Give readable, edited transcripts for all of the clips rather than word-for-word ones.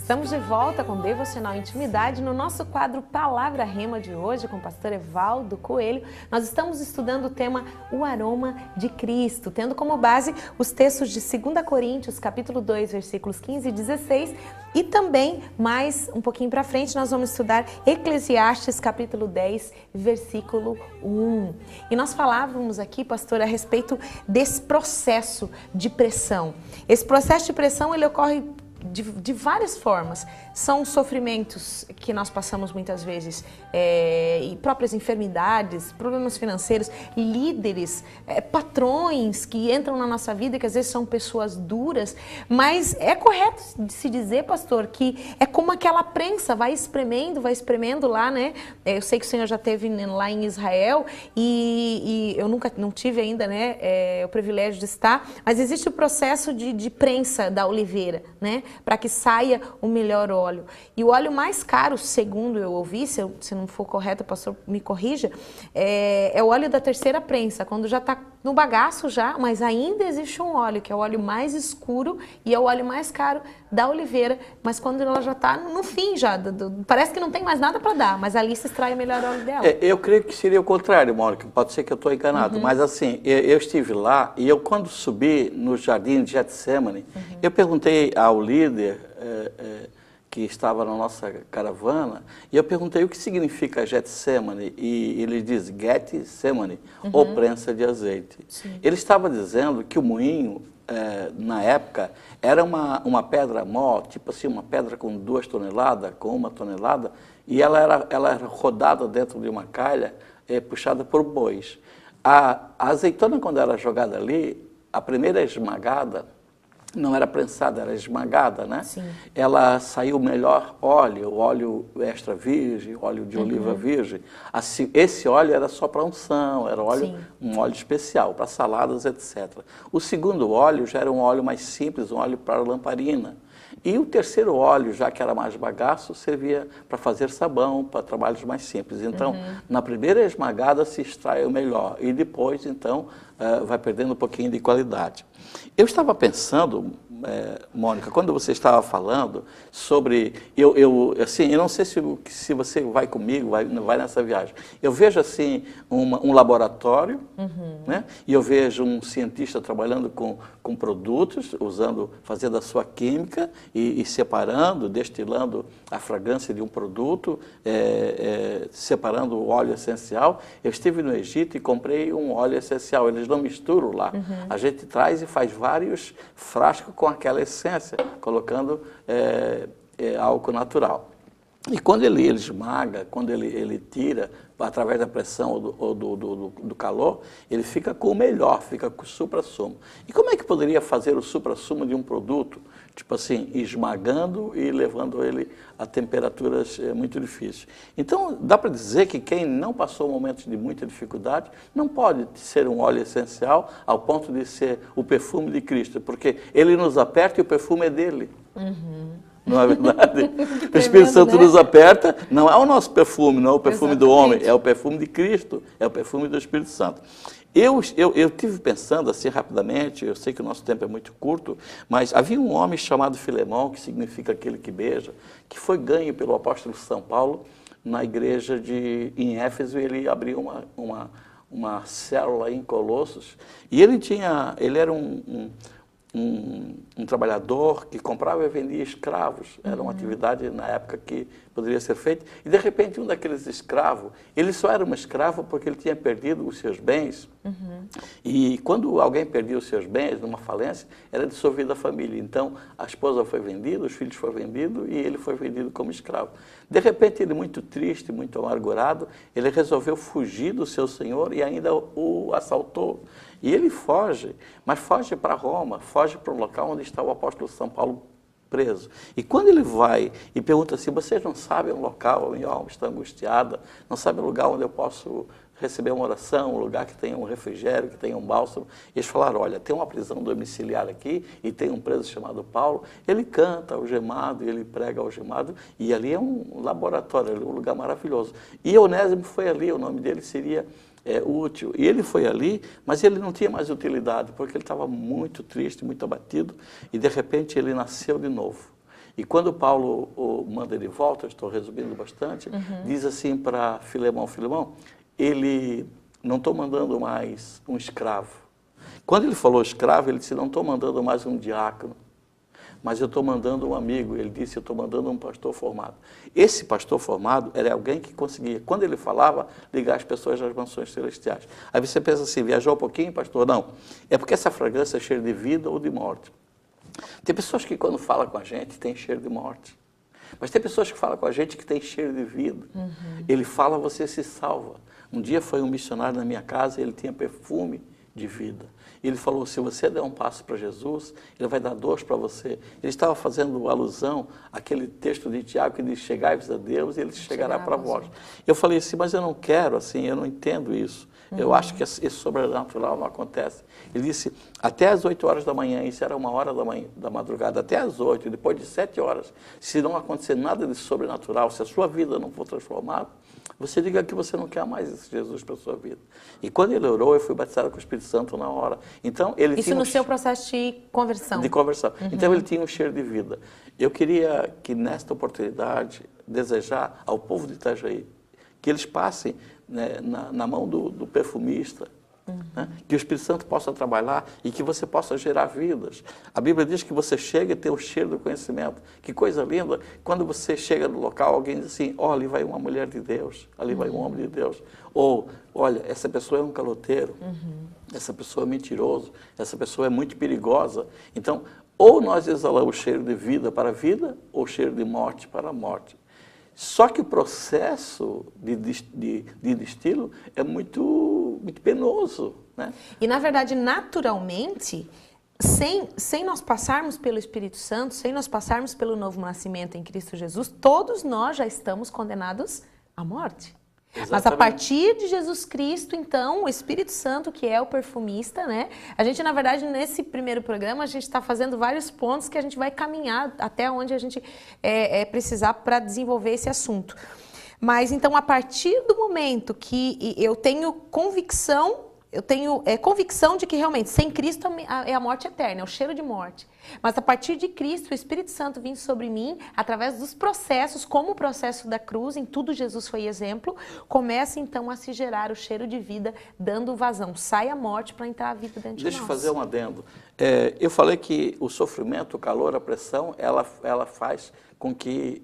Estamos de volta com Devocional Intimidade no nosso quadro Palavra Rema de hoje com o pastor Evaldo Coelho. Nós estamos estudando o tema O Aroma de Cristo, tendo como base os textos de 2 Coríntios, capítulo 2, versículos 15 e 16, e também, mais um pouquinho para frente, nós vamos estudar Eclesiastes, capítulo 10, versículo 1. E nós falávamos aqui, pastor, a respeito desse processo de pressão. Esse processo de pressão, ele ocorre de várias formas. São sofrimentos que nós passamos muitas vezes, e próprias enfermidades, problemas financeiros, líderes, patrões que entram na nossa vida, que às vezes são pessoas duras, mas é correto de se dizer, pastor, que é como aquela prensa, vai espremendo lá, né? Eu sei que o senhor já esteve lá em Israel e eu não tive ainda, né, o privilégio de estar, mas existe o processo de prensa da oliveira, né? Para que saia o melhor óleo. E o óleo mais caro, segundo eu ouvi, se não for correto, o pastor me corrija, é o óleo da terceira prensa, quando já está no bagaço já, mas ainda existe um óleo, que é o óleo mais escuro e é o óleo mais caro da oliveira, mas quando ela já está no fim já, parece que não tem mais nada para dar, mas ali se extrai o melhor óleo dela. Eu creio que seria o contrário, Mônica, pode ser que eu estou enganado, mas assim, eu estive lá e eu quando subi no jardim de Getsemane, eu perguntei ao líder que estava na nossa caravana, e eu perguntei o que significa Getsemane, e ele diz Getsemane, ou prensa de azeite. Sim. Ele estava dizendo que o moinho, na época, era uma pedra mó, tipo assim, uma pedra com 2 toneladas, com 1 tonelada, e ela era rodada dentro de uma calha, puxada por bois. A azeitona, quando era jogada ali, a primeira esmagada, não era prensada, era esmagada, né? Sim. Ela saiu o melhor óleo, o óleo extra virgem, óleo de oliva virgem. Assim, esse óleo era só para unção, era um óleo especial, para saladas, etc. O segundo óleo já era um óleo mais simples, um óleo para lamparina. E o terceiro óleo, já que era mais bagaço, servia para fazer sabão, para trabalhos mais simples. Então, na primeira esmagada se extrai o melhor e depois, então, vai perdendo um pouquinho de qualidade. Eu estava pensando, Mônica, quando você estava falando sobre... Eu não sei se você vai comigo, vai nessa viagem. Eu vejo, assim, um laboratório, né? E eu vejo um cientista trabalhando com produtos, fazendo a sua química e separando, destilando a fragrância de um produto, separando o óleo essencial. Eu estive no Egito e comprei um óleo essencial. Eles não misturam lá. A gente traz e faz vários frascos com aquela essência, colocando álcool natural. E quando ele esmaga, quando ele tira, através da pressão ou do calor, ele fica com o melhor, fica com o supra-sumo. E como é que poderia fazer o supra-sumo de um produto, tipo assim, esmagando e levando ele a temperaturas muito difíceis? Então, dá para dizer que quem não passou momentos de muita dificuldade não pode ser um óleo essencial ao ponto de ser o perfume de Cristo, porque ele nos aperta e o perfume é dele. Não é verdade? O Espírito Santo, né, nos aperta, não é o nosso perfume, não é o perfume do homem, é o perfume de Cristo, é o perfume do Espírito Santo. Eu tive pensando assim rapidamente, eu sei que o nosso tempo é muito curto, mas havia um homem chamado Filemão, que significa aquele que beija, que foi ganho pelo apóstolo São Paulo na igreja em Éfeso, e ele abriu uma célula em Colossos, e ele era um trabalhador que comprava e vendia escravos. Era uma atividade na época que poderia ser feita. E de repente um daqueles escravos, ele só era um escravo porque ele tinha perdido os seus bens. E quando alguém perdia os seus bens numa falência, era dissolvida a família. Então a esposa foi vendida, os filhos foram vendidos e ele foi vendido como escravo. De repente ele, muito triste, muito amargurado, ele resolveu fugir do seu senhor e ainda o assaltou. E ele foge, mas foge para Roma, foge para o local onde está o apóstolo São Paulo preso. E quando ele vai e pergunta assim, vocês não sabem um local, minha alma está angustiada, não sabem um lugar onde eu posso receber uma oração, um lugar que tenha um refrigério, que tenha um bálsamo? E eles falaram, olha, tem uma prisão domiciliar aqui e tem um preso chamado Paulo, ele canta algemado, ele prega algemado, e ali é um laboratório, é um lugar maravilhoso. E Onésimo foi ali, o nome dele seria útil. E ele foi ali, mas ele não tinha mais utilidade, porque ele estava muito triste, muito abatido, e de repente ele nasceu de novo. E quando Paulo manda ele de volta, estou resumindo bastante, diz assim para Filemão, Filemão, ele não estou mandando mais um escravo. Quando ele falou escravo, ele disse, não estou mandando mais um diácono, mas eu estou mandando um amigo. Ele disse, eu estou mandando um pastor formado. Esse pastor formado era alguém que conseguia, quando ele falava, ligar as pessoas às mansões celestiais. Aí você pensa assim, viajou um pouquinho, pastor? Não, é porque essa fragrância é cheira de vida ou de morte. Tem pessoas que quando falam com a gente tem cheiro de morte. Mas tem pessoas que falam com a gente que tem cheiro de vida. Ele fala, você se salva. Um dia foi um missionário na minha casa e ele tinha perfume de vida. Ele falou, se você der um passo para Jesus, ele vai dar 2 para você. Ele estava fazendo alusão àquele texto de Tiago que diz, chegai-vos a Deus e ele chegará para vós. Eu falei assim, mas eu não quero, assim, eu não entendo isso. Eu acho que esse sobrenatural não acontece. Ele disse, até às 8 horas da manhã, isso era 1h da madrugada, até às 8, depois de 7 horas, se não acontecer nada de sobrenatural, se a sua vida não for transformada, você diga que você não quer mais esse Jesus para a sua vida. E quando ele orou, eu fui batizado com o Espírito Santo na hora. Então, ele Isso no seu processo de conversão. De conversão. Então, ele tinha um cheiro de vida. Eu queria que, nesta oportunidade, desejar ao povo de Itajaí, que eles passem, né, na mão do perfumista, né, que o Espírito Santo possa trabalhar e que você possa gerar vidas. A Bíblia diz que você chega e tem o cheiro do conhecimento. Que coisa linda, quando você chega no local, alguém diz assim, oh, ali vai uma mulher de Deus, ali vai um homem de Deus. Ou, olha, essa pessoa é um caloteiro, essa pessoa é mentiroso, essa pessoa é muito perigosa. Então, ou nós exalamos cheiro de vida para a vida, ou cheiro de morte para a morte. Só que o processo de destilo é muito penoso, né? E, na verdade, naturalmente, sem nós passarmos pelo Espírito Santo, sem nós passarmos pelo novo nascimento em Cristo Jesus, todos nós já estamos condenados à morte. Exatamente. Mas a partir de Jesus Cristo, então, o Espírito Santo, que é o perfumista, né? A gente, na verdade, nesse primeiro programa, a gente está fazendo vários pontos que a gente vai caminhar até onde a gente precisar para desenvolver esse assunto. Mas, então, a partir do momento que eu tenho convicção de que realmente sem Cristo é a morte eterna, é o cheiro de morte. Mas a partir de Cristo, o Espírito Santo vindo sobre mim, através dos processos, como o processo da cruz, em tudo Jesus foi exemplo, começa então a se gerar o cheiro de vida, dando vazão. Sai a morte para entrar a vida dentro de nós. Deixa eu fazer um adendo. Eu falei que o sofrimento, o calor, a pressão, ela faz com que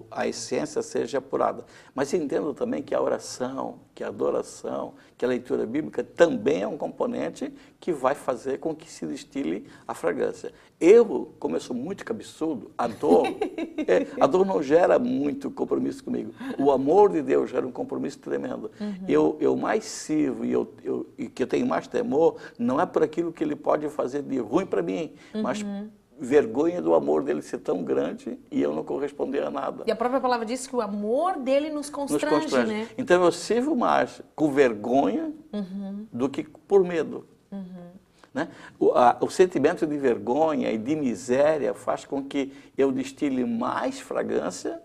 a essência seja apurada. Mas entendo também que a oração, que a adoração, que a leitura bíblica também é um componente que vai fazer com que se destile a fragrância. Eu, como eu sou muito cabeçudo, a dor não gera muito compromisso comigo. O amor de Deus gera um compromisso tremendo. Eu mais sirvo e que eu tenho mais temor, não é por aquilo que ele pode fazer de ruim para mim, mas vergonha do amor dele ser tão grande e eu não corresponder a nada. E a própria palavra diz que o amor dele nos constrange, né? Então eu sirvo mais com vergonha do que por medo. Né? O sentimento de vergonha e de miséria faz com que eu destile mais fragrância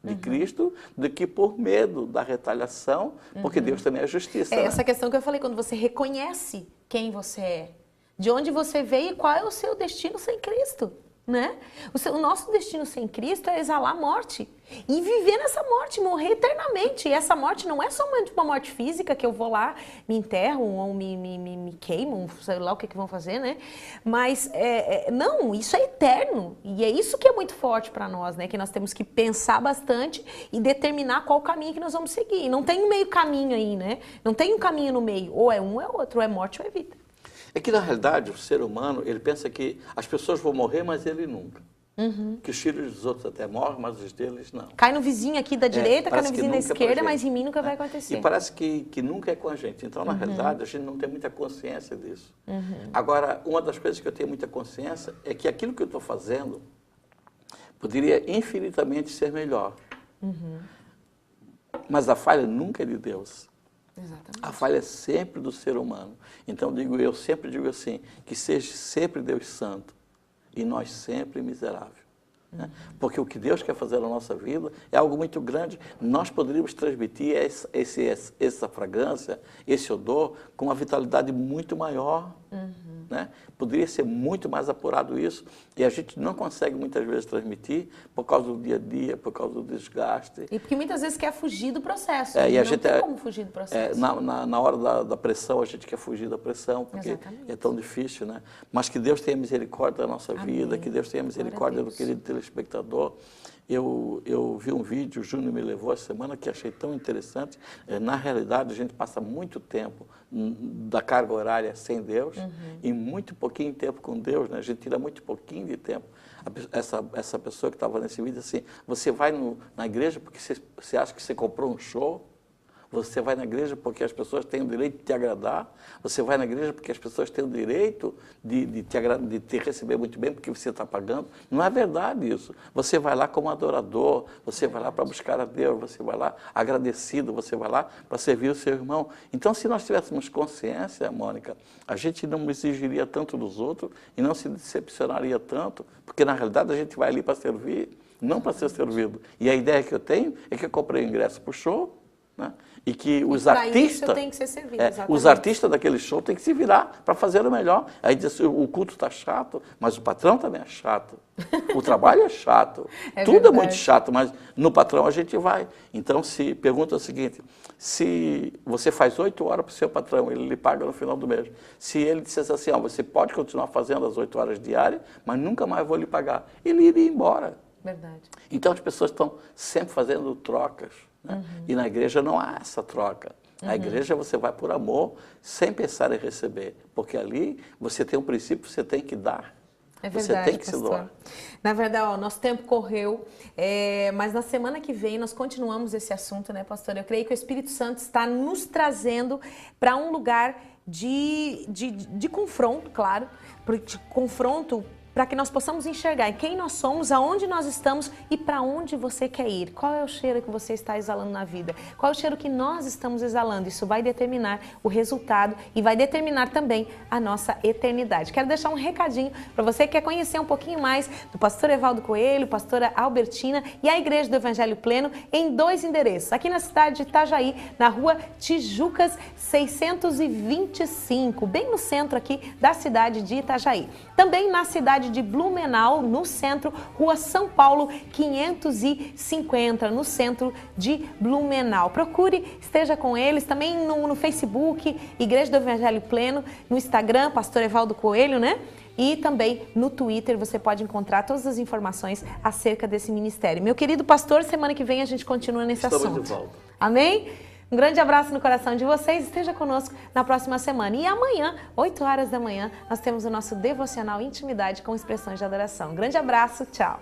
de Cristo do que por medo da retaliação, porque Deus também é justiça. É essa questão que eu falei, quando você reconhece quem você é, de onde você veio e qual é o seu destino sem Cristo, né? O nosso destino sem Cristo é exalar a morte e viver nessa morte, morrer eternamente. E essa morte não é somente uma morte física, que eu vou lá, me enterro ou me queimam, sei lá o que vão fazer, né? Mas, não, isso é eterno. E é isso que é muito forte para nós, né? Que nós temos que pensar bastante e determinar qual caminho que nós vamos seguir. E não tem um meio caminho aí, né? Não tem um caminho no meio. Ou é um ou é outro, ou é morte ou é vida. É que, na realidade, o ser humano, ele pensa que as pessoas vão morrer, mas ele nunca. Que os filhos dos outros até morrem, mas os deles não. Cai no vizinho aqui da direita, cai no vizinho da esquerda, mas em mim nunca vai acontecer. E parece que nunca é com a gente. Então, na realidade, a gente não tem muita consciência disso. Agora, uma das coisas que eu tenho muita consciência é que aquilo que eu estou fazendo poderia infinitamente ser melhor. Mas a falha nunca é de Deus. Exatamente. A falha é sempre do ser humano. Então, eu sempre digo assim, que seja sempre Deus santo e nós sempre miserável. Né? Porque o que Deus quer fazer na nossa vida é algo muito grande. Nós poderíamos transmitir essa fragrância, esse odor, com uma vitalidade muito maior. né? Poderia ser muito mais apurado isso, e a gente não consegue muitas vezes transmitir por causa do dia a dia, por causa do desgaste. E porque muitas vezes quer fugir do processo, E a não gente tem como fugir do processo. Na hora da pressão, a gente quer fugir da pressão, porque Exatamente. é tão difícil, né? Mas que Deus tenha misericórdia da nossa Amém. vida, que Deus tenha misericórdia do querido telespectador. Eu vi um vídeo, o Júnior me levou essa semana, que achei tão interessante. Na realidade, a gente passa muito tempo da carga horária sem Deus e muito pouquinho tempo com Deus, né? A gente tira muito pouquinho de tempo. Essa pessoa que estava nesse vídeo, assim, você vai na igreja porque você acha que você comprou um show? Você vai na igreja porque as pessoas têm o direito de te agradar. Você vai na igreja porque as pessoas têm o direito de te receber muito bem porque você está pagando. Não é verdade isso. Você vai lá como adorador, você vai lá para buscar a Deus, você vai lá agradecido, você vai lá para servir o seu irmão. Então, se nós tivéssemos consciência, Mônica, a gente não exigiria tanto dos outros e não se decepcionaria tanto, porque na realidade a gente vai ali para servir, não para ser servido. E a ideia que eu tenho é que eu comprei o ingresso para o show, né? E que os artistas, os artistas daquele show têm que se virar para fazer o melhor. Aí diz assim, o culto está chato, mas o patrão também é chato. O trabalho é chato. Tudo é muito chato, mas no patrão a gente vai. Então, pergunta o seguinte, se você faz 8 horas para o seu patrão, ele lhe paga no final do mês. Se ele dissesse assim, você pode continuar fazendo as 8 horas diárias, mas nunca mais vou lhe pagar, ele iria embora. Verdade. Então, as pessoas estão sempre fazendo trocas. Né? E na igreja não há essa troca. Na igreja você vai por amor, sem pensar em receber. Porque ali você tem um princípio, você tem que dar. É verdade, você tem que pastor. se doar. Na verdade, nosso tempo correu, mas na semana que vem nós continuamos esse assunto, né, pastor? Eu creio que o Espírito Santo está nos trazendo para um lugar de confronto, claro, de confronto para que nós possamos enxergar quem nós somos, aonde nós estamos e para onde você quer ir. Qual é o cheiro que você está exalando na vida? Qual é o cheiro que nós estamos exalando? Isso vai determinar o resultado e vai determinar também a nossa eternidade. Quero deixar um recadinho para você que quer conhecer um pouquinho mais do pastor Evaldo Coelho, pastora Albertina e a Igreja do Evangelho Pleno em 2 endereços. Aqui na cidade de Itajaí, na rua Tijucas 625, bem no centro aqui da cidade de Itajaí. Também na cidade de Blumenau, no centro, Rua São Paulo 550, no centro de Blumenau. Procure, esteja com eles, também no Facebook, Igreja do Evangelho Pleno, no Instagram, pastor Evaldo Coelho, né? E também no Twitter você pode encontrar todas as informações acerca desse ministério. Meu querido pastor, semana que vem a gente continua nesse assunto. Estamos de volta. Amém? Um grande abraço no coração de vocês, esteja conosco na próxima semana. E amanhã, 8 horas da manhã, nós temos o nosso devocional Intimidade com expressões de adoração. Um grande abraço, tchau!